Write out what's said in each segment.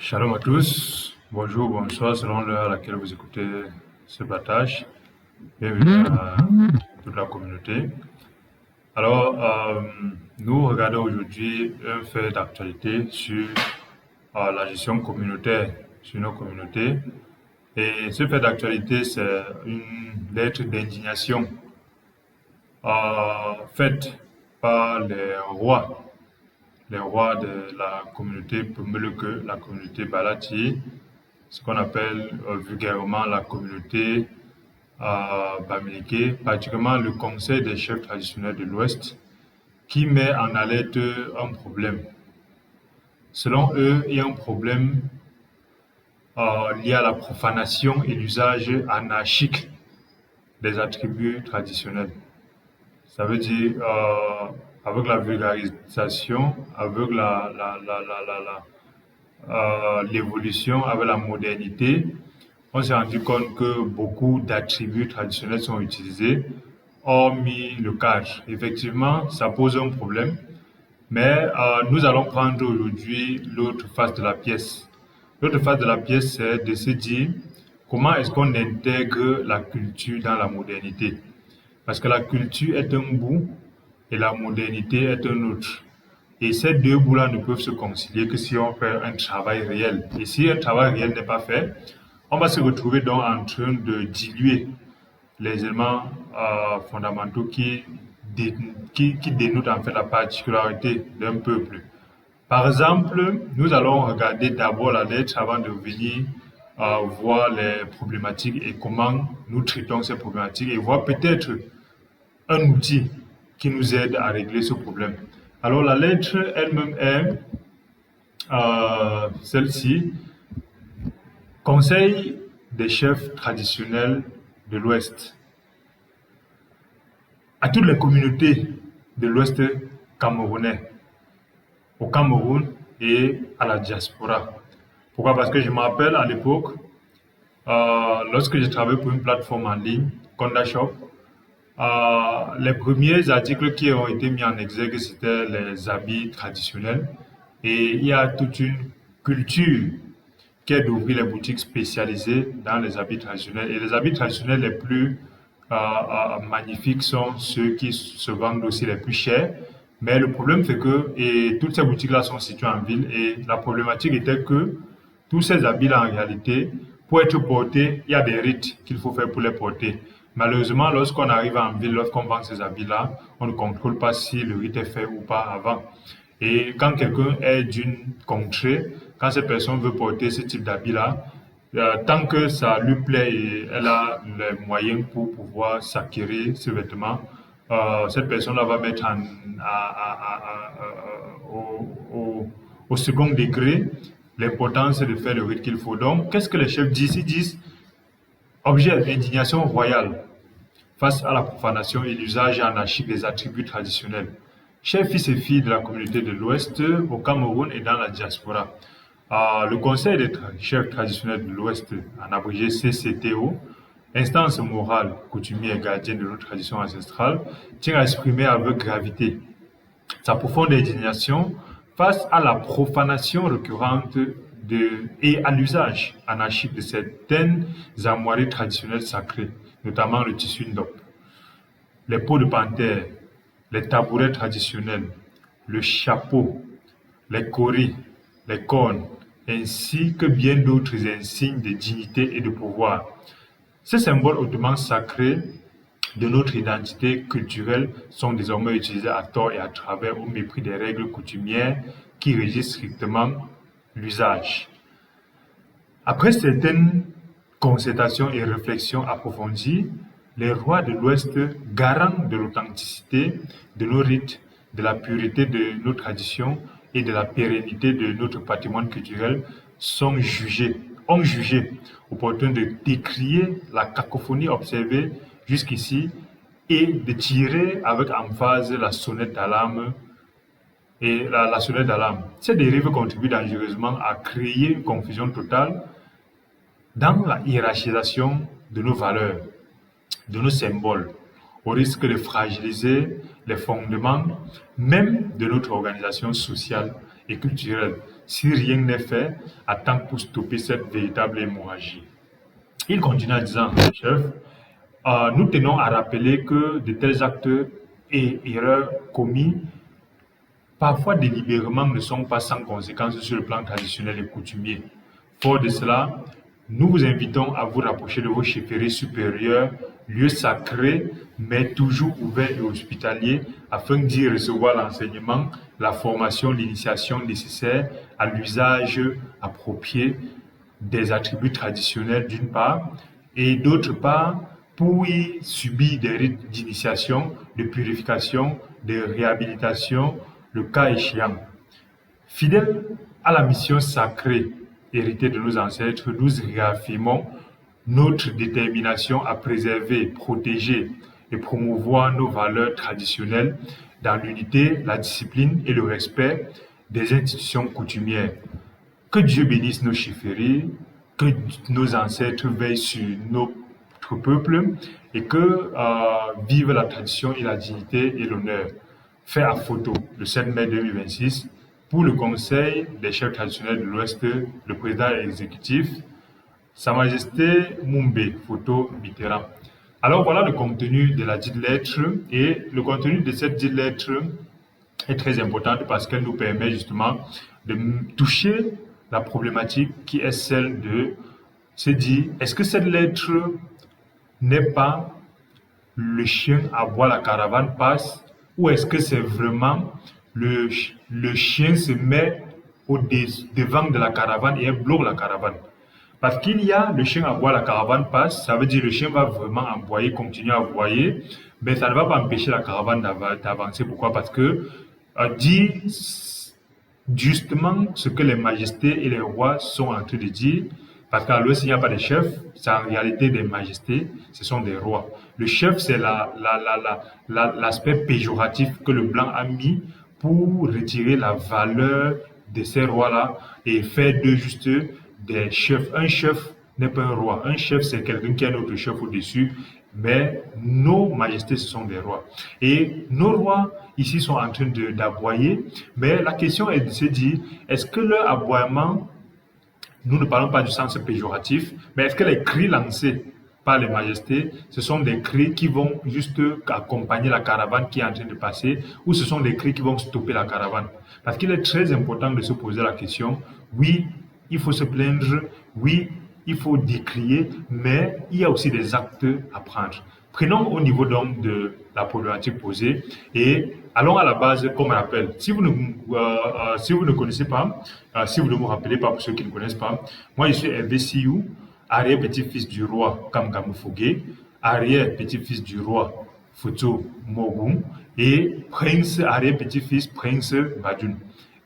Shalom à tous, bonjour, bonsoir, selon l'heure à laquelle vous écoutez ce partage. Bienvenue à toute la communauté. Alors, nous regardons aujourd'hui un fait d'actualité sur la gestion communautaire sur nos communautés. Et ce fait d'actualité, c'est une lettre d'indignation faite par les rois de la communauté Pembeleke, la communauté Balati, ce qu'on appelle vulgairement la communauté Bamileke, particulièrement le conseil des chefs traditionnels de l'Ouest, qui met en alerte un problème. Selon eux, il y a un problème lié à la profanation et l'usage anarchique des attributs traditionnels. Ça veut dire, avec la vulgarisation, avec l'évolution, avec la modernité, on s'est rendu compte que beaucoup d'attributs traditionnels sont utilisés, hormis le cadre. Effectivement, ça pose un problème, mais nous allons prendre aujourd'hui l'autre face de la pièce. L'autre face de la pièce, c'est de se dire comment est-ce qu'on intègre la culture dans la modernité. Parce que la culture est un bout et la modernité est un autre. Et ces deux bouts-là ne peuvent se concilier que si on fait un travail réel. Et si un travail réel n'est pas fait, on va se retrouver donc en train de diluer les éléments fondamentaux qui dénotent en fait la particularité d'un peuple. Par exemple, nous allons regarder d'abord la lettre avant de venir voir les problématiques et comment nous traitons ces problématiques et voir peut-être un outil qui nous aide à régler ce problème. Alors la lettre elle-même est celle-ci. Conseil des chefs traditionnels de l'Ouest. À toutes les communautés de l'Ouest camerounais, au Cameroun et à la diaspora. Pourquoi? Parce que je me rappelle à l'époque, lorsque j'ai travaillé pour une plateforme en ligne, Conda Shop, les premiers articles qui ont été mis en exergue, c'était les habits traditionnels. Et il y a toute une culture qui est d'ouvrir les boutiques spécialisées dans les habits traditionnels. Et les habits traditionnels les plus magnifiques sont ceux qui se vendent aussi les plus chers. Mais le problème, c'est que toutes ces boutiques-là sont situées en ville. Et la problématique était que tous ces habits-là, en réalité, pour être portés, il y a des rites qu'il faut faire pour les porter. Malheureusement, lorsqu'on arrive en ville, lorsqu'on vend ces habits-là, on ne contrôle pas si le rite est fait ou pas avant. Et quand quelqu'un est d'une contrée, quand cette personne veut porter ce type d'habit-là, tant que ça lui plaît et elle a les moyens pour pouvoir s'acquérir ce vêtement, cette personne-là va mettre au second degré l'importance de faire le rite qu'il faut. Donc, qu'est-ce que les chefs disent? Ils disent objet d'indignation royale face à la profanation et l'usage anarchique des attributs traditionnels. Chers fils et filles de la communauté de l'Ouest, au Cameroun et dans la diaspora, le Conseil des chefs traditionnels de l'Ouest, en abrégé CCTO, instance morale, coutumière et gardienne de nos traditions ancestrales, tient à exprimer avec gravité sa profonde indignation face à la profanation récurrente et à l'usage anarchique de certaines armoiries traditionnelles sacrées, notamment le tissu ndop, les peaux de panthère, les tabourets traditionnels, le chapeau, les coris, les cornes, ainsi que bien d'autres insignes de dignité et de pouvoir. Ces symboles hautement sacrés de notre identité culturelle sont désormais utilisés à tort et à travers au mépris des règles coutumières qui régissent strictement l'usage. Après certaines concertations et réflexions approfondies, les rois de l'Ouest, garants de l'authenticité de nos rites, de la pureté de nos traditions et de la pérennité de notre patrimoine culturel, ont jugé opportun de décrier la cacophonie observée jusqu'ici et de tirer avec emphase la sonnette d'alarme la sonnette d'alarme. Ces dérives contribuent dangereusement à créer une confusion totale dans la hiérarchisation de nos valeurs, de nos symboles, au risque de fragiliser les fondements même de notre organisation sociale et culturelle, si rien n'est fait à temps pour stopper cette véritable hémorragie. Il continue en disant, chef, nous tenons à rappeler que de tels actes et erreurs commis, parfois délibérément, ne sont pas sans conséquences sur le plan traditionnel et coutumier. Fort de cela, nous vous invitons à vous rapprocher de vos chefferies supérieures, lieux sacrés, mais toujours ouverts et hospitaliers, afin d'y recevoir l'enseignement, la formation, l'initiation nécessaire à l'usage approprié des attributs traditionnels d'une part, et d'autre part, pour y subir des rites d'initiation, de purification, de réhabilitation, le cas échéant. Fidèles à la mission sacrée héritée de nos ancêtres, nous réaffirmons notre détermination à préserver, protéger et promouvoir nos valeurs traditionnelles dans l'unité, la discipline et le respect des institutions coutumières. Que Dieu bénisse nos chefferies, que nos ancêtres veillent sur notre peuple et que vive la tradition et la dignité et l'honneur. Fait à photo le 7 mai 2026 pour le Conseil des chefs traditionnels de l'Ouest, le président exécutif, Sa Majesté Mumbe, photo Mitterrand. Alors voilà le contenu de la dite lettre, et le contenu de cette dite lettre est très importante parce qu'elle nous permet justement de toucher la problématique qui est celle de se dire, est-ce que cette lettre n'est pas le chien aboie, la caravane passe, ou est-ce que c'est vraiment le chien se met devant de la caravane et bloque la caravane? Parce qu'il y a le chien aboie, la caravane passe, ça veut dire le chien va vraiment aboyer, continuer à aboyer, mais ça ne va pas empêcher la caravane d'avancer. Pourquoi? Parce que dit justement ce que les majestés et les rois sont en train de dire. Parce qu'à l'Ouest, il n'y a pas de chef, c'est en réalité des majestés, ce sont des rois. Le chef, c'est l'aspect péjoratif que le blanc a mis pour retirer la valeur de ces rois-là et faire d'eux juste des chefs. Un chef n'est pas un roi. Un chef, c'est quelqu'un qui a notre chef au-dessus. Mais nos majestés, ce sont des rois. Et nos rois, ici, sont en train d'aboyer. Mais la question est de se dire, est-ce que leur aboiement, nous ne parlons pas du sens péjoratif, mais est-ce que les cris lancés par les majestés, ce sont des cris qui vont juste accompagner la caravane qui est en train de passer, ou ce sont des cris qui vont stopper la caravane? Parce qu'il est très important de se poser la question, oui, il faut se plaindre, oui, il faut décrier, mais il y a aussi des actes à prendre. Prenons au niveau donc de la problématique posée et allons à la base comme rappel. Si vous ne connaissez pas, si vous ne vous rappelez pas pour ceux qui ne connaissent pas, moi je suis Hervé Siou, arrière-petit-fils du roi Kamgamou Fogué, arrière-petit-fils du roi Futu Mogun et prince, arrière-petit-fils prince Badjoun.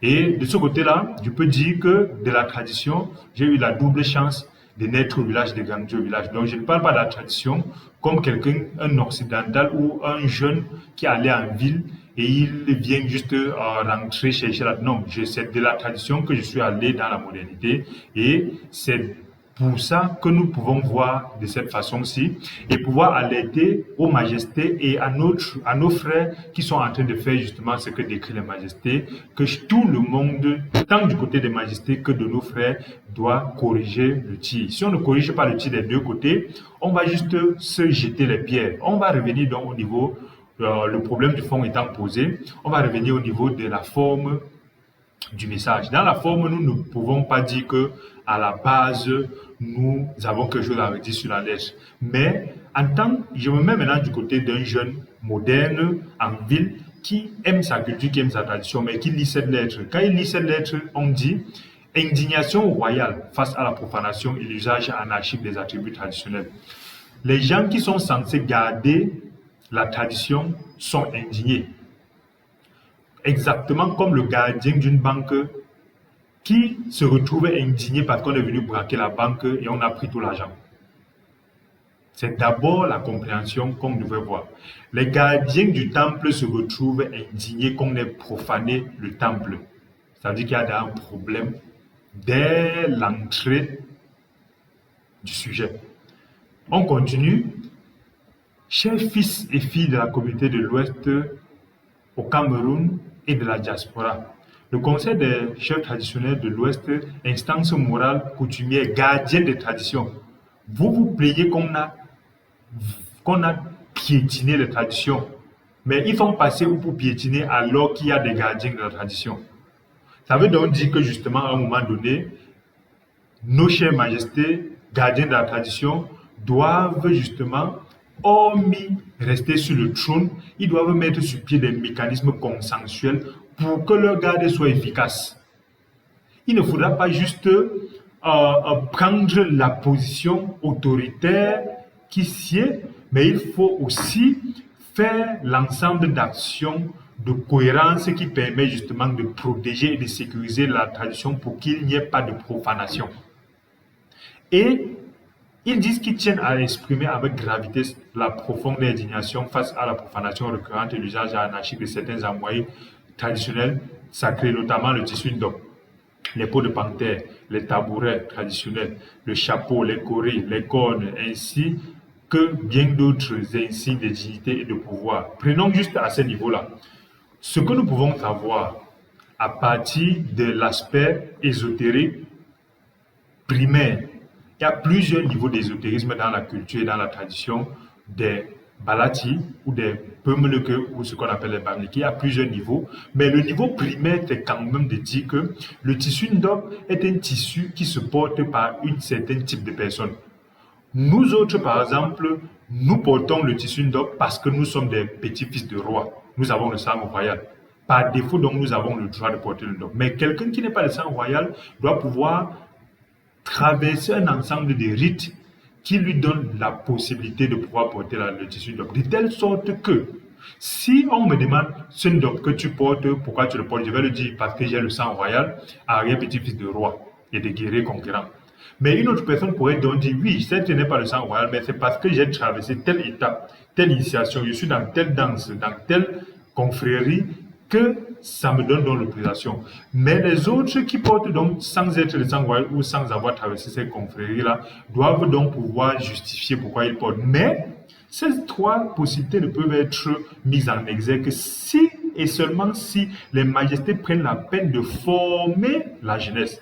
Et de ce côté-là, je peux dire que de la tradition, j'ai eu la double chance de naître au village de Gangdio au village. Donc je ne parle pas de la tradition comme quelqu'un, un occidental ou un jeune qui allait en ville et il vient juste rentrer chercher la... Non, c'est de la tradition que je suis allé dans la modernité et c'est pour ça que nous pouvons voir de cette façon-ci et pouvoir alerter aux majestés et à nos frères qui sont en train de faire justement ce que décrit les majestés, que tout le monde, tant du côté des majestés que de nos frères, doit corriger le tir. Si on ne corrige pas le tir des deux côtés, on va juste se jeter les pierres. On va revenir donc au niveau, le problème du fond étant posé, on va revenir au niveau de la forme du message. Dans la forme, nous ne pouvons pas dire que à la base, nous avons quelque chose à redire sur la lettre. Mais je me mets maintenant du côté d'un jeune moderne en ville qui aime sa culture, qui aime sa tradition, mais qui lit cette lettre. Quand il lit cette lettre, on dit indignation royale face à la profanation et l'usage anarchique des attributs traditionnels. Les gens qui sont censés garder la tradition sont indignés. Exactement comme le gardien d'une banque qui se retrouvait indigné parce qu'on est venu braquer la banque et on a pris tout l'argent. C'est d'abord la compréhension qu'on devait voir. Les gardiens du temple se retrouvent indignés qu'on ait profané le temple. Ça veut dire qu'il y a un problème dès l'entrée du sujet. On continue. Chers fils et filles de la communauté de l'Ouest au Cameroun et de la diaspora, Le Conseil des chefs traditionnels de l'Ouest, instance morale, coutumière, gardienne des traditions. Vous vous plaignez qu'on a piétiné les traditions, mais ils font passer ou pour piétiner alors qu'il y a des gardiens de la tradition. Ça veut donc dire que justement, à un moment donné, nos chères majestés, gardiens de la tradition, doivent justement, hormis rester sur le trône, ils doivent mettre sur pied des mécanismes consensuels pour que leur garde soit efficace. Il ne faudra pas juste prendre la position autoritaire qui sied, mais il faut aussi faire l'ensemble d'actions de cohérence qui permet justement de protéger et de sécuriser la tradition pour qu'il n'y ait pas de profanation. Et ils disent qu'ils tiennent à exprimer avec gravité la profonde indignation face à la profanation récurrente et l'usage anarchique de certains envoyés traditionnels sacrés, notamment le tissu d'homme, les peaux de panthère, les tabourets traditionnels, le chapeau, les corées, les cornes, ainsi que bien d'autres insignes de dignité et de pouvoir. Prenons juste à ce niveau-là. Ce que nous pouvons savoir à partir de l'aspect ésotérique primaire, il y a plusieurs niveaux d'ésotérisme dans la culture et dans la tradition des Balati ou des Peumeleke ou ce qu'on appelle les Bamliki. Il y a plusieurs niveaux, mais le niveau primaire c'est quand même de dire que le tissu Ndop est un tissu qui se porte par un certain type de personnes. Nous autres, par exemple, nous portons le tissu Ndop parce que nous sommes des petits-fils de rois. Nous avons le sang royal. Par défaut, donc, nous avons le droit de porter le Ndop. Mais quelqu'un qui n'est pas de sang royal doit pouvoir traverser un ensemble de rites qui lui donnent la possibilité de pouvoir porter le tissu Ndop. De telle sorte que, si on me demande ce Ndop que tu portes, pourquoi tu le portes, je vais le dire parce que j'ai le sang royal, arrière-petit-fils de roi et de guerriers conquérants. Mais une autre personne pourrait donc dire, oui, certes, je n'ai pas le sang royal, mais c'est parce que j'ai traversé telle étape, telle initiation, je suis dans telle danse, dans telle confrérie, que ça me donne donc l'autorisation. Mais les autres qui portent donc sans être le sang royal ou sans avoir traversé ces confréries-là, doivent donc pouvoir justifier pourquoi ils portent. Mais ces trois possibilités ne peuvent être mises en exergue si et seulement si les majestés prennent la peine de former la jeunesse.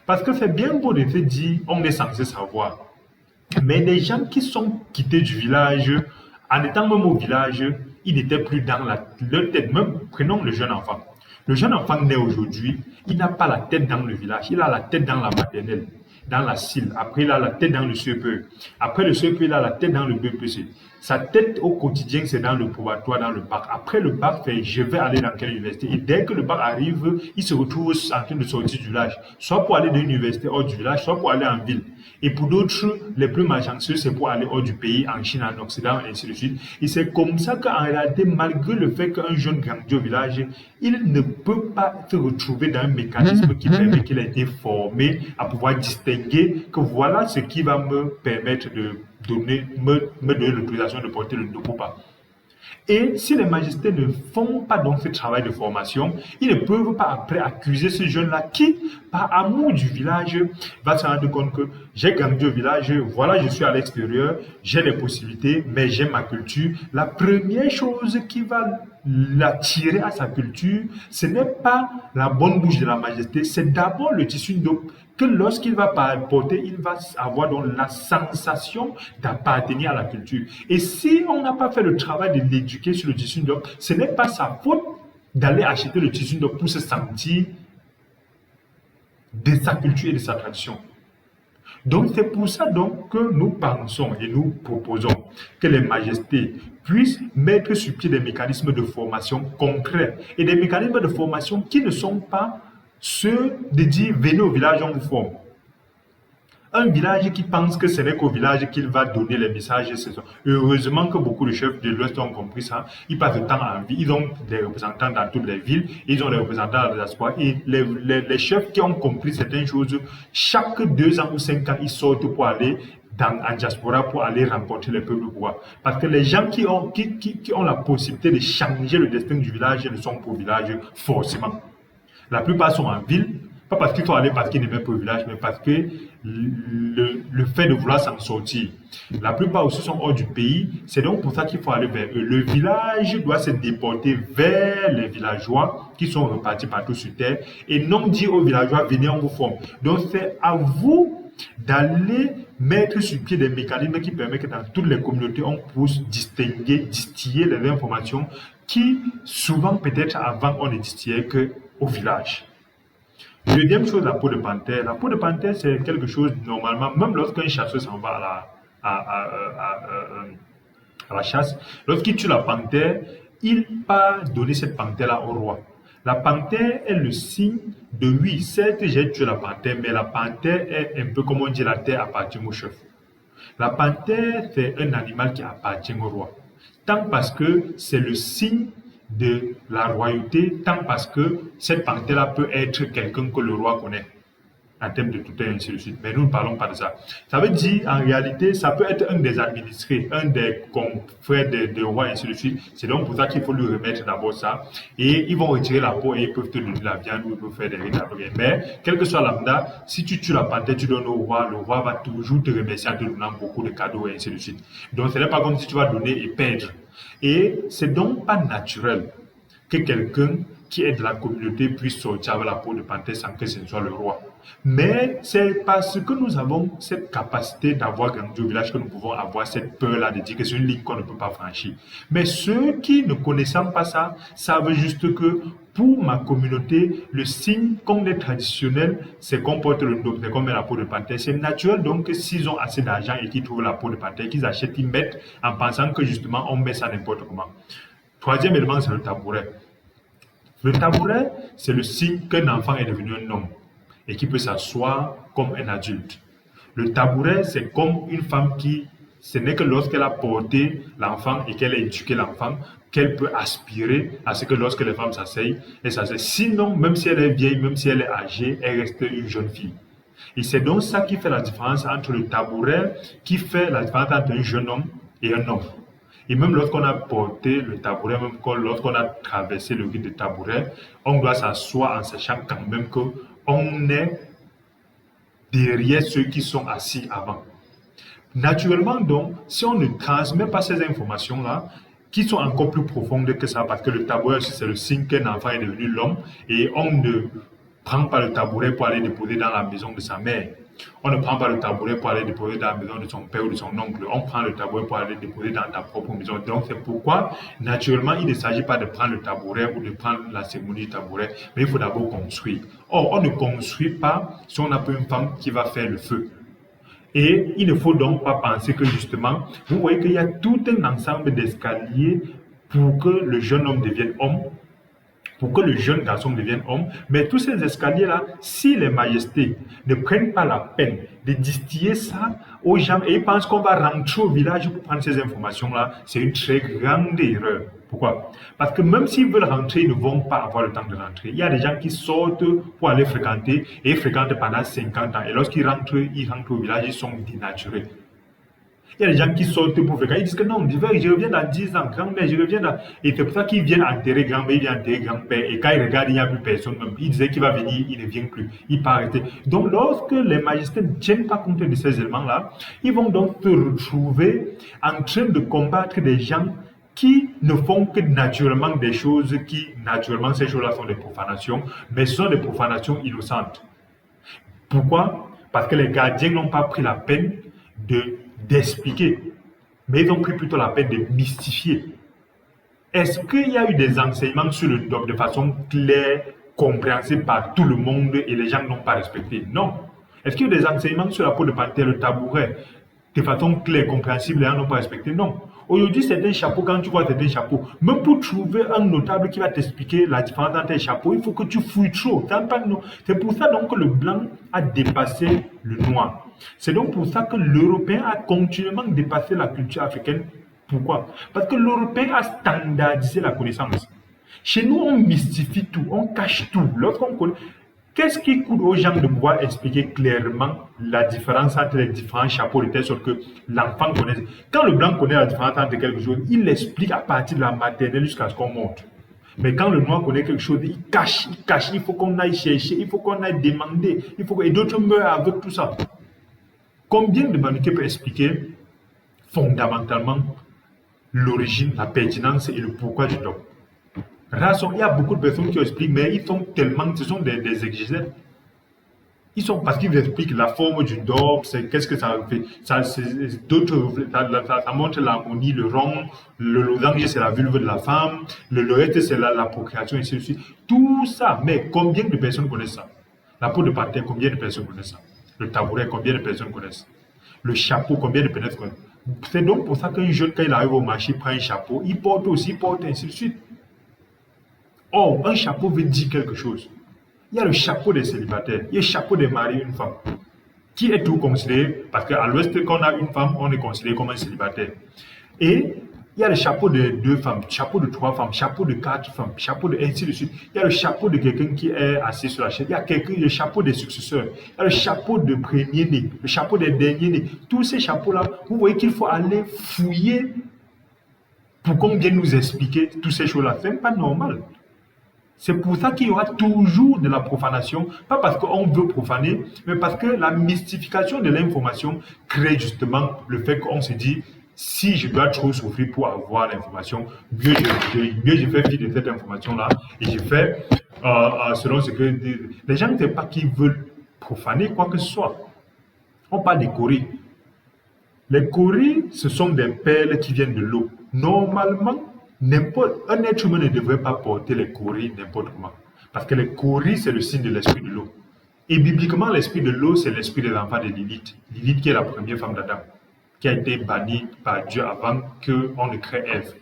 Parce que c'est bien beau de te dire, on est censé savoir. Mais les gens qui sont quittés du village, en étant même au village, ils n'étaient plus dans leur tête. Même, prenons le jeune enfant. Le jeune enfant né aujourd'hui, il n'a pas la tête dans le village, il a la tête dans la maternelle, dans la CIL. Après, il a la tête dans le CPE. Après le CPE, il a la tête dans le BPC. Sa tête au quotidien, c'est dans le probatoire, dans le bac. Après le bac, fait je vais aller dans quelle université. Et dès que le bac arrive, il se retrouve en train de sortir du village. Soit pour aller dans une université hors du village, soit pour aller en ville. Et pour d'autres, les plus malchanceux, c'est pour aller hors du pays, en Chine, en Occident, et ainsi de suite. Et c'est comme ça qu'en réalité, malgré le fait qu'un jeune grandit au village, il ne peut pas se retrouver dans un mécanisme qui permet qu'il ait été formé à pouvoir distinguer que voilà ce qui va me permettre de me donner l'autorisation de porter le Ndop ou pas. Et si les majestés ne font pas donc ce travail de formation, ils ne peuvent pas après accuser ce jeune-là qui, par amour du village, va se rendre compte que j'ai grandi au village, voilà, je suis à l'extérieur, j'ai les possibilités, mais j'ai ma culture. La première chose qui va l'attirer à sa culture, ce n'est pas la bonne bouche de la majesté, c'est d'abord le tissu Ndop que lorsqu'il va porter, il va avoir donc la sensation d'appartenir à la culture. Et si on n'a pas fait le travail de l'éduquer sur le tissu Ndop, ce n'est pas sa faute d'aller acheter le tissu Ndop pour se sentir de sa culture et de sa tradition. Donc c'est pour ça donc que nous pensons et nous proposons que les majestés puissent mettre sur pied des mécanismes de formation concrets et des mécanismes de formation qui ne sont pas ceux de dire venez au village, on vous forme. Un village qui pense que ce n'est qu'au village qu'il va donner les messages, c'est ça. Heureusement que beaucoup de chefs de l'Ouest ont compris ça. Ils passent le temps en ville. Ils ont des représentants dans toutes les villes. Ils ont des représentants dans les diaspora. Et les chefs qui ont compris certaines choses, chaque 2 ans ou 5 ans, ils sortent pour aller en diaspora pour aller rencontrer les peuples pouvoir. Parce que les gens qui ont la possibilité de changer le destin du village ne sont pas au village forcément. La plupart sont en ville Pas parce qu'il faut aller parce qu'il n'aimait pas le village, mais parce que le fait de vouloir s'en sortir. La plupart aussi sont hors du pays, c'est donc pour ça qu'il faut aller vers eux. Le village doit se déporter vers les villageois qui sont repartis partout sur terre et non dire aux villageois, venez, on vous forme. Donc c'est à vous d'aller mettre sur pied des mécanismes qui permettent que dans toutes les communautés, on puisse distinguer, distiller les informations qui, souvent, peut-être avant, on ne distillait qu'au village. Deuxième chose, la peau de panthère. La peau de panthère, c'est quelque chose, normalement, même lorsqu'un chasseur s'en va à la chasse, lorsqu'il tue la panthère, il part donner cette panthère-là au roi. La panthère est le signe de oui, certes, j'ai tué la panthère, mais la panthère est un peu comme on dit, la terre appartient au chef. La panthère, c'est un animal qui appartient au roi. Tant parce que c'est le signe de la royauté, tant parce que cette panthère-là peut être quelqu'un que le roi connaît, en termes de tutelle et ainsi de suite. Mais nous ne parlons pas de ça. Ça veut dire, en réalité, ça peut être un des administrés, un des confrères de roi et ainsi de suite. C'est donc pour ça qu'il faut lui remettre d'abord ça. Et ils vont retirer la peau et ils peuvent te donner la viande ou ils peuvent faire des rites après. Mais, quel que soit l'amda, si tu tues la panthère, tu donnes au roi, le roi va toujours te remercier en te donnant beaucoup de cadeaux et ainsi de suite. Donc, ce n'est pas comme si tu vas donner et perdre. Et c'est donc pas naturel que quelqu'un qui est de la communauté puisse sortir avec la peau de panthère sans que ce ne soit le roi. Mais c'est parce que nous avons cette capacité d'avoir grandi au village que nous pouvons avoir cette peur-là de dire que c'est une ligne qu'on ne peut pas franchir. Mais ceux qui ne connaissant pas ça, savent juste que pour ma communauté, le signe comme des traditionnels, c'est qu'on porte le dos, c'est qu'on met la peau de panthère. C'est naturel donc que s'ils ont assez d'argent et qu'ils trouvent la peau de panthère, qu'ils achètent, ils mettent en pensant que justement on met ça n'importe comment. Troisième élément, c'est le tabouret. Le tabouret, c'est le signe qu'un enfant est devenu un homme et qui peut s'asseoir comme un adulte. Le tabouret, c'est comme une femme qui, ce n'est que lorsqu'elle a porté l'enfant et qu'elle a éduqué l'enfant, qu'elle peut aspirer à ce que lorsque les femmes s'asseyent, elles s'asseyent. Sinon, même si elle est vieille, même si elle est âgée, elle reste une jeune fille. Et c'est donc ça qui fait la différence entre le tabouret, qui fait la différence entre un jeune homme et un homme. Et même lorsqu'on a porté le tabouret, même lorsqu'on a traversé le rite de tabouret, on doit s'asseoir en sachant quand même qu'on est derrière ceux qui sont assis avant. Naturellement donc, si on ne transmet pas ces informations-là, qui sont encore plus profondes que ça, parce que le tabouret, c'est le signe qu'un enfant est devenu l'homme, et on ne prend pas le tabouret pour aller déposer dans la maison de sa mère. On ne prend pas le tabouret pour aller déposer dans la maison de son père ou de son oncle. On prend le tabouret pour aller déposer dans ta propre maison. Donc c'est pourquoi, naturellement, il ne s'agit pas de prendre le tabouret ou de prendre la cérémonie du tabouret, mais il faut d'abord construire. Or, on ne construit pas si on n'a pas une femme qui va faire le feu. Et il ne faut donc pas penser que justement, vous voyez qu'il y a tout un ensemble d'escaliers pour que le jeune homme devienne homme, pour que le jeune garçon devienne homme, mais tous ces escaliers-là, si les majestés ne prennent pas la peine de distiller ça aux gens et ils pensent qu'on va rentrer au village pour prendre ces informations-là, c'est une très grande erreur. Pourquoi? Parce que même s'ils veulent rentrer, ils ne vont pas avoir le temps de rentrer. Il y a des gens qui sortent pour aller fréquenter et ils fréquentent pendant 50 ans. Et lorsqu'ils rentrent au village, ils sont dénaturés. Il y a des gens qui sortent pour fréquenter, ils disent que non, je reviens dans 10 ans, grand-mère, je reviens dans... Et c'est pour ça qu'ils viennent enterrer grand-mère, ils viennent enterrer grand-père. Et quand ils regardent, il n'y a plus personne même. Ils disaient qu'il va venir, il ne vient plus. Il peut arrêter. Donc lorsque les majestés ne tiennent pas compte de ces éléments-là, ils vont donc se retrouver en train de combattre des gens qui ne font que naturellement des choses qui, naturellement, ces choses-là sont des profanations, mais ce sont des profanations innocentes. Pourquoi? Parce que les gardiens n'ont pas pris la peine d'expliquer, mais ils ont pris plutôt la peine de mystifier. Est-ce qu'il y a eu des enseignements sur le dogme de façon claire, compréhensible par tout le monde et les gens n'ont pas respecté? Non. Est-ce qu'il y a eu des enseignements sur la peau de panthère, le tabouret, de façon claire, compréhensible, les gens n'ont pas respecté? Non. Aujourd'hui, c'est un chapeau, quand tu vois c'est un chapeau, même pour trouver un notable qui va t'expliquer la différence entre un chapeau, il faut que tu fouilles trop. C'est pour ça donc que le blanc a dépassé le noir. C'est donc pour ça que l'Européen a continuellement dépassé la culture africaine. Pourquoi? Parce que l'Européen a standardisé la connaissance. Chez nous, on mystifie tout, on cache tout. Lorsqu'on connaît... Qu'est-ce qui coûte aux gens de pouvoir expliquer clairement la différence entre les différents chapeaux de telle sorte que l'enfant connaisse? Quand le blanc connaît la différence entre quelque chose, il l'explique à partir de la maternelle jusqu'à ce qu'on monte. Mais quand le noir connaît quelque chose, il cache, il faut qu'on aille chercher, il faut qu'on aille demander, et d'autres meurent avec tout ça. Combien de Manuké peut expliquer fondamentalement l'origine, la pertinence et le pourquoi du dogme? Il y a beaucoup de personnes qui expliquent, mais ils sont tellement, ce sont des exégètes. Parce qu'ils expliquent la forme du dogme, c'est qu'est-ce que ça fait. Ça montre l'harmonie, le rond, le losange, c'est la vulve de la femme, le lorette, c'est la procréation, et ainsi de suite. Tout ça, mais combien de personnes connaissent ça? La peau de parterre, combien de personnes connaissent ça? Le tabouret, combien de personnes connaissent? Le chapeau, combien de personnes connaissent? C'est donc pour ça qu'un jeune, quand il arrive au marché, prend un chapeau, il porte aussi, ainsi de suite. Or, un chapeau veut dire quelque chose. Il y a le chapeau des célibataires, il y a le chapeau des mariés, une femme, qui est tout considéré, parce qu'à l'Ouest, quand on a une femme, on est considéré comme un célibataire. Et il y a le chapeau de 2 femmes, chapeau de 3 femmes, chapeau de 4 femmes, chapeau de ainsi de suite. Il y a le chapeau de quelqu'un qui est assis sur la chaise, il y a le chapeau des successeurs, il y a le chapeau de premier-né, le chapeau des derniers-nés. Tous ces chapeaux-là, vous voyez qu'il faut aller fouiller pour qu'on vienne nous expliquer toutes ces choses-là. Ce n'est pas normal. C'est pour ça qu'il y aura toujours de la profanation, pas parce qu'on veut profaner, mais parce que la mystification de l'information crée justement le fait qu'on se dit, si je dois trop souffrir pour avoir l'information, mieux je fais fi de cette information-là, et je fais selon ce que... Les gens ne savent pas qu'ils veulent profaner quoi que ce soit. On parle des coris. Les coris, ce sont des perles qui viennent de l'eau. Normalement, un être humain ne devrait pas porter les coris n'importe comment. Parce que les coris, c'est le signe de l'esprit de l'eau. Et bibliquement, l'esprit de l'eau, c'est l'esprit des enfants de Lilith. Lilith qui est la première femme d'Adam, qui a été bannie par Dieu avant qu'on ne crée Ève.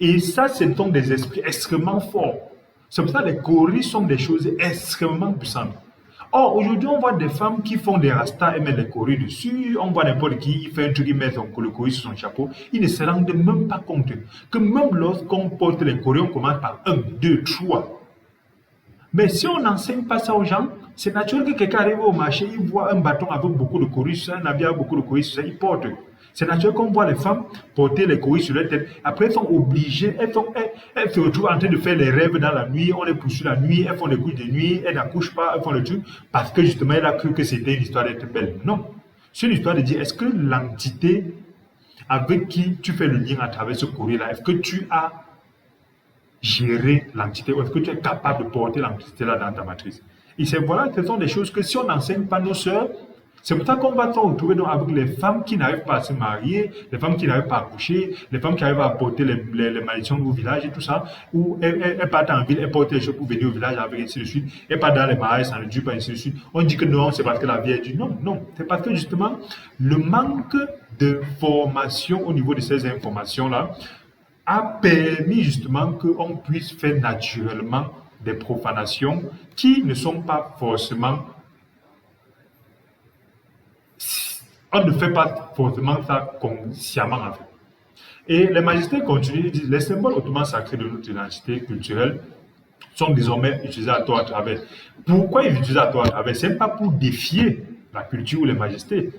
Et ça, ce sont des esprits extrêmement forts. C'est pour ça que les coris sont des choses extrêmement puissantes. Or, aujourd'hui, on voit des femmes qui font des rastas et mettent les coris dessus. On voit n'importe qui, il fait un truc, il met le coris sur son chapeau. Ils ne se rendent même pas compte que même lorsqu'on porte les coris, on commence par 1, 2, 3. Mais si on n'enseigne pas ça aux gens, c'est naturel que quelqu'un arrive au marché, il voit un bâton avec beaucoup de coris sur ça, un habit avec beaucoup de coris sur ça, il porte. C'est naturel qu'on voit les femmes porter les coris sur leur tête. Après, elles sont obligées, elles se retrouvent en train de faire les rêves dans la nuit, on les poursuit la nuit, elles font des couches de nuit, elles n'accouchent pas, elles font le truc, parce que justement, elles ont cru que c'était une histoire d'être belle. Non. C'est une histoire de dire, est-ce que l'entité avec qui tu fais le lien à travers ce courrier-là, est-ce que tu as géré l'entité ou est-ce que tu es capable de porter l'entité-là dans ta matrice? Et c'est voilà, ce sont des choses que si on n'enseigne pas nos sœurs, c'est pour ça qu'on va se retrouver avec les femmes qui n'arrivent pas à se marier, les femmes qui n'arrivent pas à coucher, les femmes qui arrivent à porter les malédictions au village et tout ça, où elles partent en ville, elles portent les choses pour venir au village avec ainsi de suite, elles partent dans les mariages, ça ne dure pas ainsi de suite. On dit que non, c'est parce que la vie est dure. Non, non, c'est parce que justement, le manque de formation au niveau de ces informations-là a permis justement qu'on puisse faire naturellement des profanations qui ne sont pas forcément... On ne fait pas forcément ça consciemment en fait. Et les magistrats continuent, ils disent les symboles hautement sacrés de notre identité culturelle sont désormais utilisés à tort à travers. Pourquoi ils utilisent à tort à travers? Ce n'est pas pour défier la culture ou les majestés.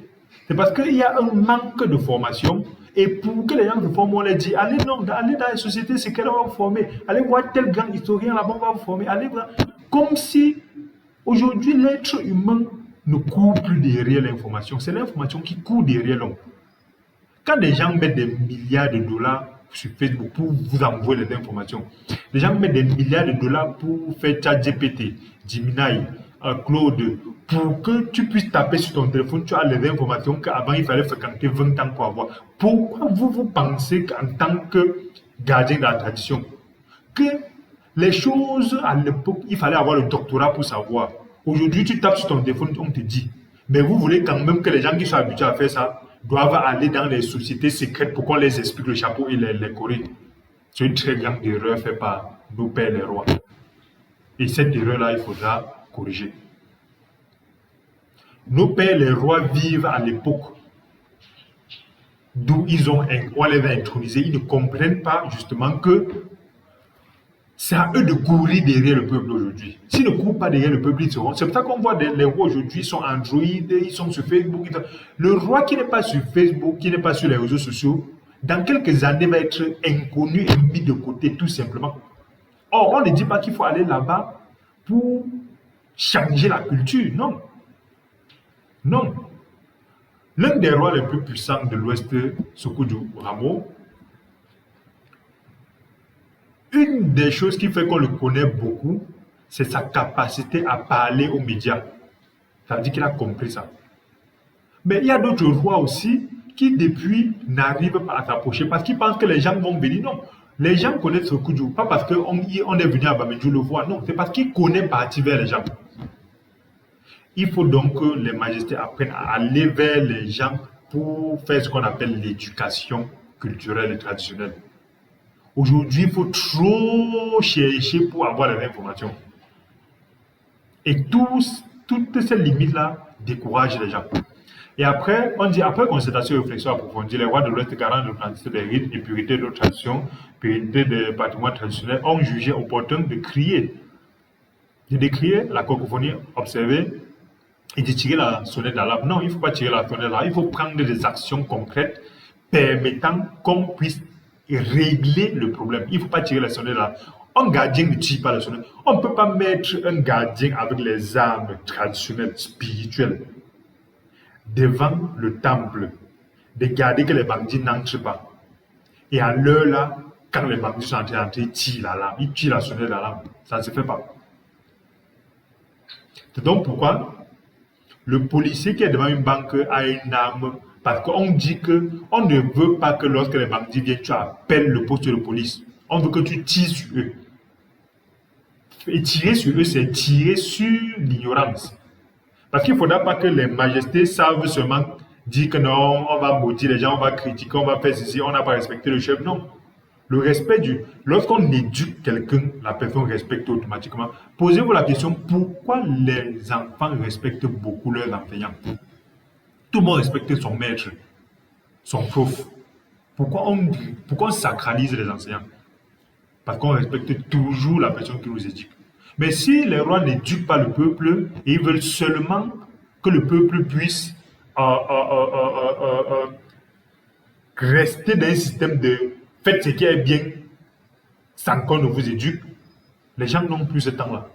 C'est parce qu'il y a un manque de formation. Et pour que les gens se forment, on les dit allez dans les sociétés, c'est qu'elle va vous former. Allez voir tel grand historien là-bas, on va vous former. Allez voir. Comme si aujourd'hui l'être humain ne court plus derrière l'information. C'est l'information qui court derrière l'homme. Quand des gens mettent des milliards de dollars sur Facebook pour vous envoyer les informations, les gens mettent des milliards de dollars pour faire ChatGPT, Gemini, Claude, pour que tu puisses taper sur ton téléphone, tu as les informations qu'avant il fallait fréquenter 20 ans pour avoir. Pourquoi vous pensez qu'en tant que gardien de la tradition, que les choses à l'époque, il fallait avoir le doctorat pour savoir? Aujourd'hui, tu tapes sur ton téléphone, on te dit. Mais vous voulez quand même que les gens qui sont habitués à faire ça doivent aller dans les sociétés secrètes pour qu'on les explique le chapeau et les coris. C'est une très grande erreur faite par nos pères les rois. Et cette erreur-là, il faudra corriger. Nos pères les rois vivent à l'époque d'où on les a intronisés. Ils ne comprennent pas justement que c'est à eux de courir derrière le peuple aujourd'hui. S'ils ne courent pas derrière le peuple, ils seront. C'est pour ça qu'on voit les rois aujourd'hui, ils sont Android, ils sont sur Facebook. Le roi qui n'est pas sur Facebook, qui n'est pas sur les réseaux sociaux, dans quelques années va être inconnu et mis de côté tout simplement. Or, on ne dit pas qu'il faut aller là-bas pour changer la culture. Non, non. L'un des rois les plus puissants de l'Ouest, Sékou Ramo, une des choses qui fait qu'on le connaît beaucoup, c'est sa capacité à parler aux médias. Ça veut dire qu'il a compris ça. Mais il y a d'autres rois aussi qui, depuis, n'arrivent pas à s'approcher parce qu'ils pensent que les gens vont venir. Non. Les gens connaissent Sékou, pas parce qu'on est venu à Bamidjou le voir. Non, c'est parce qu'ils connaissent partir vers les gens. Il faut donc que les majestés apprennent à aller vers les gens pour faire ce qu'on appelle l'éducation culturelle et traditionnelle. Aujourd'hui, il faut trop chercher pour avoir les informations. Et toutes ces limites-là découragent les gens. Et après, on dit, après constatation et réflexion approfondie, les rois de l'Ouest garants de l'authenticité des rites et purité de nos traditions, purité des patrimoines traditionnels, ont jugé opportun de décrier la cacophonie observée et de tirer la sonnette d'alarme. Non, il ne faut pas tirer la sonnette d'alarme, il faut prendre des actions concrètes permettant qu'on puisse régler le problème. Il ne faut pas tirer la sonnette d'alarme. Un gardien ne tire pas la sonnette. On ne peut pas mettre un gardien avec les armes traditionnelles, spirituelles, devant le temple, de garder que les bandits n'entrent pas. Et à l'heure là, quand les bandits sont entrés, ils tirent l'alarme, ils tirent la sonnette d'alarme. Ça ne se fait pas. C'est donc pourquoi le policier qui est devant une banque a une arme, parce qu'on dit qu'on ne veut pas que lorsque les bandits viennent, tu appelles le poste de police. On veut que tu tires sur eux. Et tirer sur eux, c'est tirer sur l'ignorance. Parce qu'il ne faudra pas que les majestés savent seulement dire que non, on va maudire les gens, on va critiquer, on va faire ceci, on n'a pas respecté le chef. Non. Le respect lorsqu'on éduque quelqu'un, la personne respecte automatiquement. Posez-vous la question, pourquoi les enfants respectent beaucoup leurs enseignants? Tout le monde respecte son maître, son prof. Pourquoi on sacralise les enseignants? Parce qu'on respecte toujours la personne qui nous éduque. Mais si les rois n'éduquent pas le peuple et ils veulent seulement que le peuple puisse rester dans un système de faites ce qui est bien sans qu'on ne vous éduque, les gens n'ont plus ce temps-là.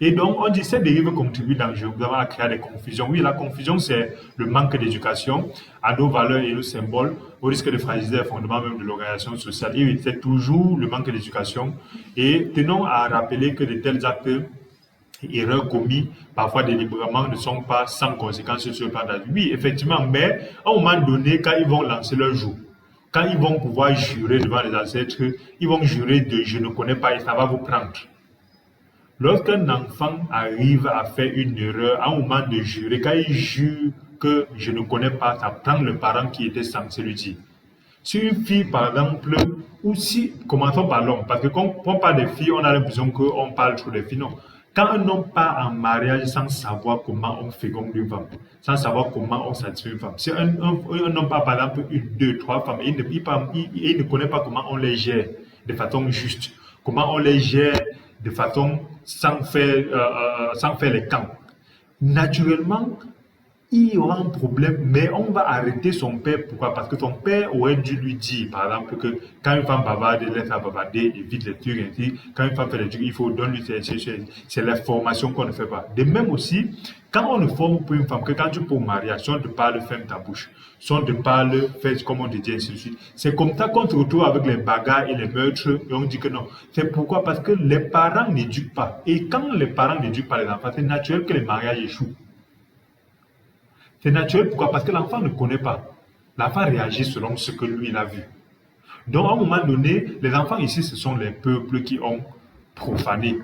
Et donc, on dit que ces dérives contribuent dangereusement à créer des confusions. Oui, la confusion, c'est le manque d'éducation à nos valeurs et nos symboles, au risque de fragiliser les fondements même de l'organisation sociale. Et oui, c'est toujours le manque d'éducation. Et tenons à rappeler que de tels actes, erreurs commis, parfois délibérément, ne sont pas sans conséquences sur le plan de la vie. Oui, effectivement, mais à un moment donné, quand ils vont lancer leur jour, quand ils vont pouvoir jurer devant les ancêtres, ils vont jurer de je ne connais pas et ça va vous prendre. Lorsqu'un enfant arrive à faire une erreur, à un moment de jurer, quand il jure que je ne connais pas, ça prend le parent qui était censé lui dire. Si une fille, par exemple, ou si, commençons par l'homme, parce que quand on parle des filles, on a l'impression qu'on parle trop des filles. Non. Quand un homme part en mariage sans savoir comment on féconde une femme, sans savoir comment on satisfait une femme, si un homme part par exemple une, deux, trois femmes, et il ne connaît pas comment on les gère de façon juste, comment on les gère de façon sans faire les camps. Naturellement, il y aura un problème, mais on va arrêter son père. Pourquoi? Parce que son père aurait dû lui dire, par exemple, que quand une femme bavarde, laisse-la bavarder, évite les trucs ainsi. Quand une femme fait des trucs, il faut donner lui, c'est la formation qu'on ne fait pas. De même aussi, quand on ne forme pas une femme, que quand tu pars au mariage, si on te parle, ferme ta bouche. Si on te parle, fais comme on te dit, ainsi de suite. C'est comme ça qu'on se retrouve avec les bagarres et les meurtres, et on dit que non. C'est pourquoi? Parce que les parents n'éduquent pas. Et quand les parents n'éduquent pas les enfants, c'est naturel que les mariages échouent. C'est naturel, pourquoi? Parce que l'enfant ne connaît pas. L'enfant réagit selon ce que lui, il a vu. Donc, à un moment donné, les enfants ici, ce sont les peuples qui ont profané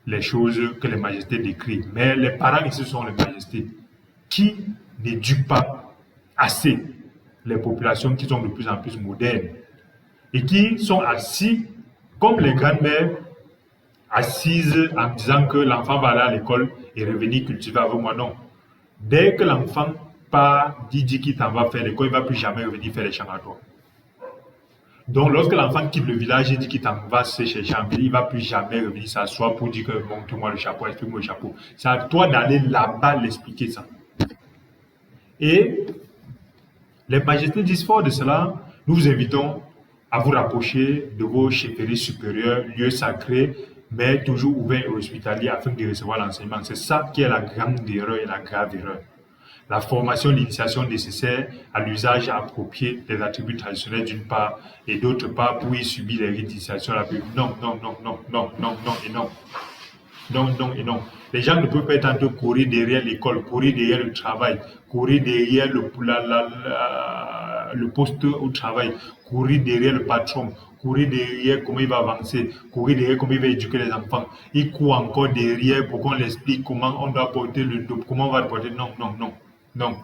les choses que les majestés décrivent. Mais les parents ici sont les majestés qui n'éduquent pas assez les populations qui sont de plus en plus modernes et qui sont assis comme les grandes-mères assises en disant que l'enfant va aller à l'école et revenir cultiver avec moi. Non. Dès que l'enfant part, dit qu'il t'en va faire l'école, il ne va plus jamais revenir faire les champs à toi. Donc, lorsque l'enfant quitte le village et dit qu'il t'en va se chercher en ville, il ne va plus jamais revenir s'asseoir pour dire que montre-moi le chapeau, explique-moi le chapeau. C'est à toi d'aller là-bas l'expliquer ça. Et les majestés disent fort de cela, nous vous invitons à vous rapprocher de vos chefferies supérieures, lieux sacrés, mais toujours ouverts et hospitaliers afin de recevoir l'enseignement. C'est ça qui est la grande erreur et la grave erreur. La formation, l'initiation nécessaire à l'usage approprié des attributs traditionnels d'une part, et d'autre part pour y subir les rites d'initiation. Non, non, non, non, non, non, non et non. Non, non et non. Les gens ne peuvent pas être en train de courir derrière l'école, courir derrière le travail, courir derrière le poste au travail, courir derrière le patron, courir derrière comment il va avancer, courir derrière comment il va éduquer les enfants. Il court encore derrière pour qu'on l'explique comment on doit porter le dos, comment on va le porter. Non, non, non, non.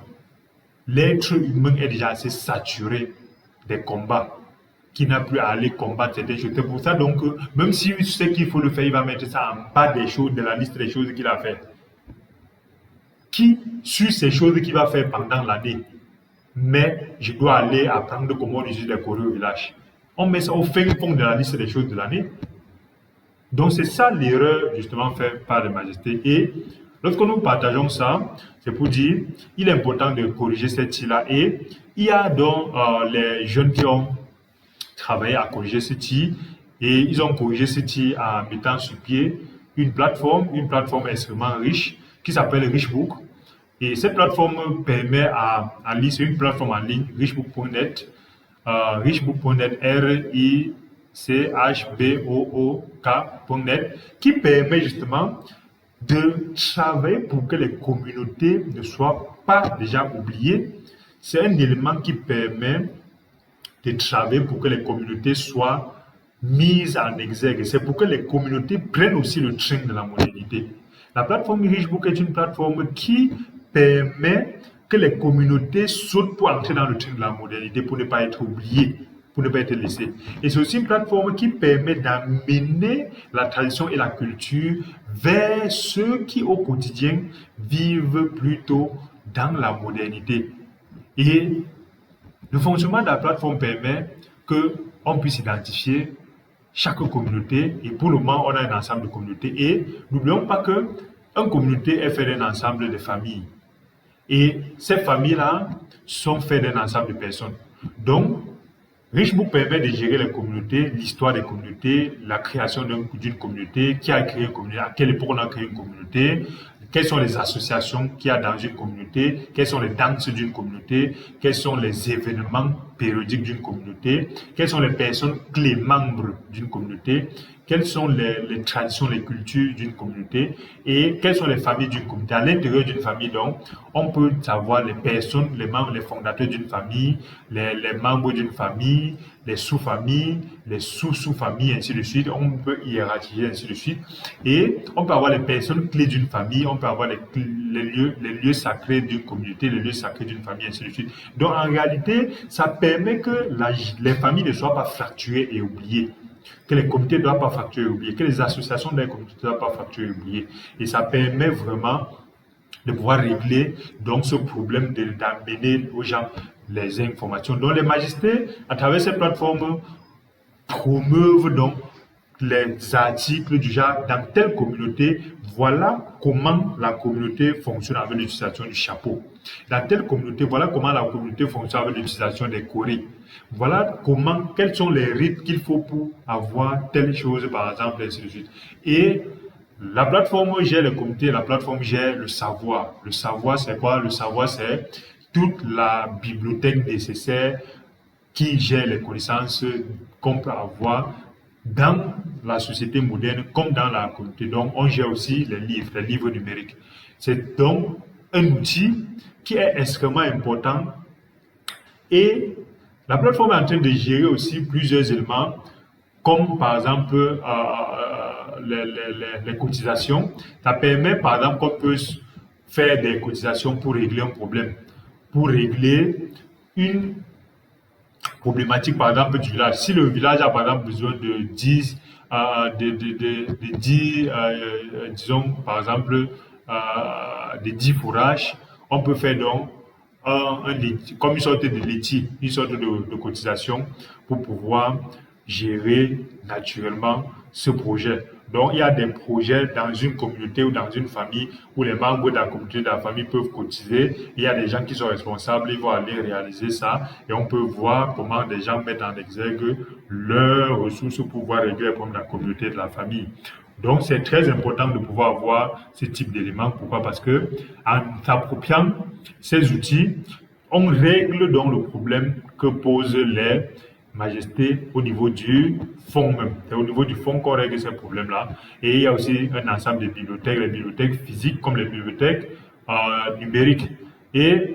L'être humain est déjà assez saturé des combats qui n'a plus à aller combattre certaines choses. C'est pour ça donc, même si tu sais qu'il faut le faire, il va mettre ça en bas des choses, de la liste des choses qu'il a fait. Qui suit ces choses qu'il va faire pendant l'année, mais je dois aller apprendre comment on utilise les courriers au village. On met ça au fin fond de la liste des choses de l'année. Donc c'est ça l'erreur justement faite par les majestés. Et lorsque nous partageons ça, c'est pour dire il est important de corriger cette tir-là. Et il y a donc les jeunes qui ont travaillé à corriger ce tir et ils ont corrigé ce tir en mettant sur pied une plateforme extrêmement riche qui s'appelle Richbook. Et cette plateforme permet à lire, c'est une plateforme en ligne, richbook.net, richbook.net, richbook.net, qui permet justement de travailler pour que les communautés ne soient pas déjà oubliées. C'est un élément qui permet de travailler pour que les communautés soient mises en exergue. C'est pour que les communautés prennent aussi le train de la modernité. La plateforme Richbook est une plateforme qui permet que les communautés sautent pour entrer dans le train de la modernité, pour ne pas être oubliées, pour ne pas être laissées. Et c'est aussi une plateforme qui permet d'amener la tradition et la culture vers ceux qui, au quotidien, vivent plutôt dans la modernité. Et le fonctionnement de la plateforme permet qu'on puisse identifier chaque communauté, et pour le moment, on a un ensemble de communautés. Et n'oublions pas qu'une communauté est faite d'un ensemble de familles. Et ces familles-là sont faites d'un ensemble de personnes. Donc, Richbook permet de gérer les communautés, l'histoire des communautés, la création d'une communauté, qui a créé une communauté, à quelle époque on a créé une communauté, quelles sont les associations qu'il y a dans une communauté, quelles sont les danses d'une communauté, quels sont les événements périodiques d'une communauté, quelles sont les personnes clés membres d'une communauté, quelles sont les traditions, les cultures d'une communauté et quelles sont les familles d'une communauté. À l'intérieur d'une famille, donc, on peut savoir les personnes, les membres, les fondateurs d'une famille, les membres d'une famille, les sous-familles, les sous-sous-familles, ainsi de suite. On peut hiérarchiser, ainsi de suite. Et on peut avoir les personnes clés d'une famille, on peut avoir les lieux sacrés d'une communauté, les lieux sacrés d'une famille, ainsi de suite. Donc, en réalité, ça permet que les familles ne soient pas fracturées et oubliées, que les comités ne doivent pas fracturer et oublier, que les associations des comités ne doivent pas fracturer et oublier. Et ça permet vraiment de pouvoir régler donc ce problème d'amener aux gens les informations. Donc les magistrats, à travers ces plateformes, promeuvent donc les articles du genre dans telle communauté, voilà comment la communauté fonctionne avec l'utilisation du chapeau. Dans telle communauté, voilà comment la communauté fonctionne avec l'utilisation des corées. Voilà quels sont les rites qu'il faut pour avoir telle chose, par exemple, et ainsi de suite. Et la plateforme gère les comités, la plateforme gère le savoir. Le savoir, c'est quoi? Le savoir, c'est toute la bibliothèque nécessaire qui gère les connaissances qu'on peut avoir dans la société moderne comme dans la communauté. Donc, on gère aussi les livres numériques. C'est donc un outil qui est extrêmement important et la plateforme est en train de gérer aussi plusieurs éléments comme par exemple les cotisations. Ça permet par exemple qu'on puisse faire des cotisations pour régler un problème, pour régler une problématique par exemple du village. Si le village a par exemple besoin de 10, disons par exemple de 10 fourrages, on peut faire donc comme une sorte de laitier, une sorte de cotisation pour pouvoir gérer naturellement ce projet. Donc, il y a des projets dans une communauté ou dans une famille où les membres de la communauté, de la famille peuvent cotiser. Il y a des gens qui sont responsables, ils vont aller réaliser ça et on peut voir comment des gens mettent en exergue leurs ressources pour pouvoir réduire les problèmes de la communauté et de la famille. Donc, c'est très important de pouvoir avoir ce type d'éléments. Pourquoi? Parce que en s'appropriant ces outils, on règle donc le problème que posent les majestés au niveau du fonds même. C'est au niveau du fonds qu'on règle ces problèmes-là. Et il y a aussi un ensemble de bibliothèques, les bibliothèques physiques comme les bibliothèques numériques. Et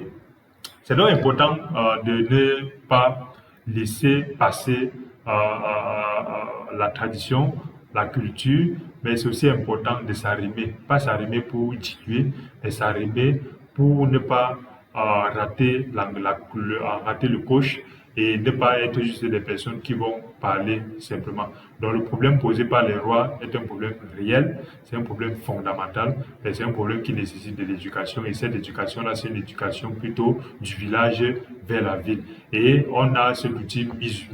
c'est donc important de ne pas laisser passer la tradition, la culture, mais c'est aussi important de s'arrimer. Pas s'arrimer pour diluer, mais s'arrimer pour ne pas rater le coche et ne pas être juste des personnes qui vont parler simplement. Donc le problème posé par les rois est un problème réel, c'est un problème fondamental, mais c'est un problème qui nécessite de l'éducation. Et cette éducation-là, c'est une éducation plutôt du village vers la ville. Et on a cet outil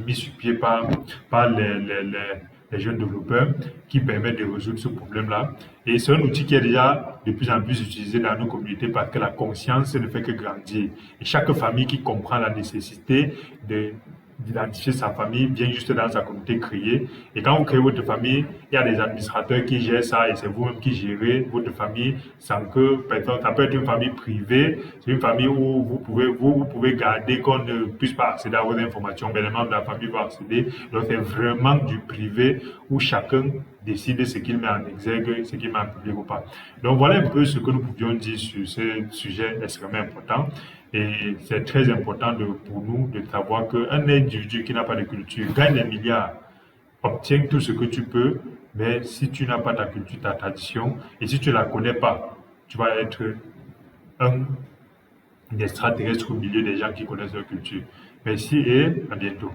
mis sur pied par les jeunes développeurs qui permettent de résoudre ce problème-là. Et c'est un outil qui est déjà de plus en plus utilisé dans nos communautés parce que la conscience ne fait que grandir. Et chaque famille qui comprend la nécessité d'identifier sa famille vient juste dans sa communauté créer. Et quand vous créez votre famille, il y a des administrateurs qui gèrent ça et c'est vous-même qui gérez votre famille sans que personne. Ça peut être une famille privée, c'est une famille où vous pouvez garder qu'on ne puisse pas accéder à vos informations, mais les membres de la famille vont accéder. Donc c'est vraiment du privé où chacun décide ce qu'il met en exergue, ce qu'il met en public ou pas. Donc voilà un peu ce que nous pouvions dire sur ce sujet extrêmement important. Et c'est très important pour nous de savoir qu'un individu qui n'a pas de culture gagne des milliards, obtient tout ce que tu peux, mais si tu n'as pas ta culture, ta tradition, et si tu ne la connais pas, tu vas être un extraterrestre au milieu des gens qui connaissent leur culture. Merci et à bientôt.